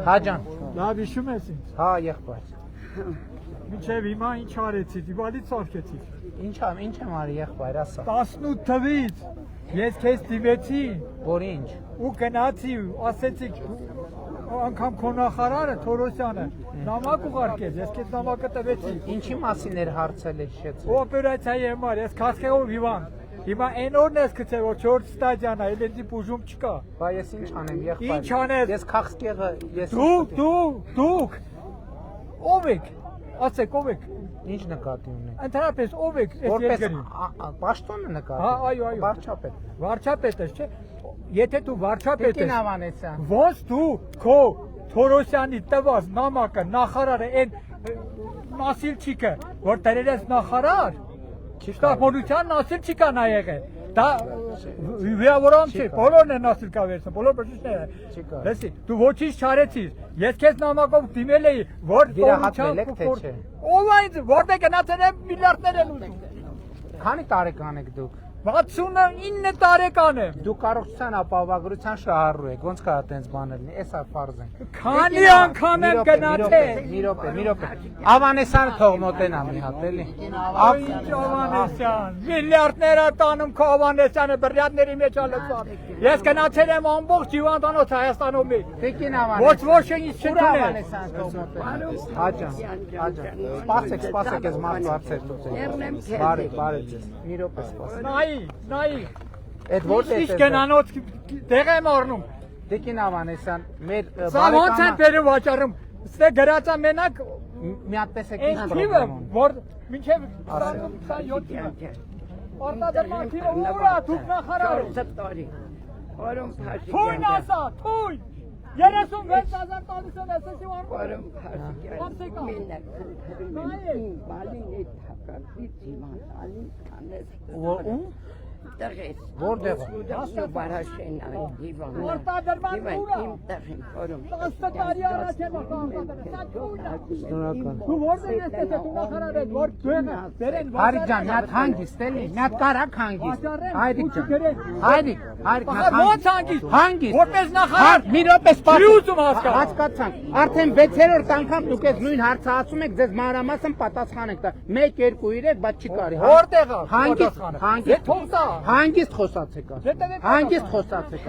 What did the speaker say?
Հաջան։ Լավ հիշում ես ինձ։ Հա, եղբայր։ Մինչև հիմա ինչ արեցիք, իվալից արկեցիք։ Ինչ եմ արի եղբայր, ասա։ 18 թվից ես քեզ դիվեցի Որ ինչ։ ու գնացի ու ասեցիք անգամ քո նախարարը Թորոսյանը նամակ ուղարկեց, ես քեզ նամակը տվեցի։ Ինչի մասին էր հարցել իշեցի։ Օպերացիայի համար, ես քասկեղով հիվանդ։ Հիմա այն օրն ես գցել, որ 4 ստադիան է, էլի բուժում չկա։ Բա ես ինչ անեմ եղբայր։ Ինչ անես։ Ես քաղցկեղը ես Դուք ով եք։ Ասեք ով եք։ Ինչ նկատի ունեք։ Ընդհանրապես ով եք այս Որպես երկրին։ պաշտոնը նկատի։ Հա, այո։ Վարչապետ։ Վարչապետ ես, չէ։ Եթե դու վարչապետ ես։ Տիկին Ավանեսյան։ Ոնց դու քո Թորոսյանի տված նամակը նախարարը այն Նասիլչիկը, որ դերել ես նախարար, շտապօրության Նասիլչիկը նա եղել։ Դա վիայորամ չի, բոլորն են Նասիլկա վերցնում, բոլոր բժիշկները։ Լսի, դու ոչինչ չարեցիր։ Ես քեզ նամակով դիմել էի, որ Վիրահատվել եք թե չէ։ Ով այն որտեղ գնացել են միլիարդներ են ուզում։ Քանի տարեկան եք դուք։ 69 տարեկան եմ։ Դու կառուցության ապահովագրության շահառու եք, ոնց կա այդպես բաներ լինի, էսա ֆարզ են։ Քանի անգամ եմ գնացել։ Մի րոպե։ Ավանեսյանը թող մոտենա մի հատ էլի։ Ինչ Ավանեսյան, միլիարդներ է տանում քո Ավանեսյանը բրյատների մեջ ալծան։ Ես գնացել եմ ամբողջ հիվանդանոց Հայաստանում մի։ Տիկին Ավանեսյան։ Ոչ ինչ չտունել։ Ավանեսյանը թող մոտենա։ Հաջան։ Սպասեք, ես մարդու հարցեր լուծեմ։ Բարի ձեզ։ Մի րոպե սպասեք։ Նայի։ Այդ որտե՞ղ Ինչ գնանոց դեղ եմ առնում։ Տիկին Ավանեսյան, մեր Սա ոնց են բերում վաճառում։ Ստե գրածա մենակ մի հատ տեսեք այս թիվը, որ մինչև 27 թիվը։ Արտադրման թիվը ուր է դուք նախարարը։ Թույն ասա, թույն։ 36,000 տալիս են ասեցի Ո՞ւմ։ Որտեղ։ Արտադրման ուր է։ 10 տարի առաջ եմ Շնորհակալ։ Դու որտեղ ես տեսել դու նախարար ես, որ դերեն Հարիկ ջան, մի հատ հանգիստ էլի, մի հատ կարակ հանգիստ։ Հարիկ ջան։ Հարիկ, ոնց հանգիստ։ Հանգիստ։ Որպես նախարար Մի րոպե Չի ուզում հասկանալ։ Հասկացանք։ Արդեն 6-րդ անգամ դուք այս նույն հարցը ասում եք, ձեզ մանրամասն պատասխան եք տա։ 1, 2, 3, բայց չի կարի։ Որտեղ է։ Հանգիստ, Դե թող տա։ հանգիստ խոսացեք։ Հանգիստ խոսացեք։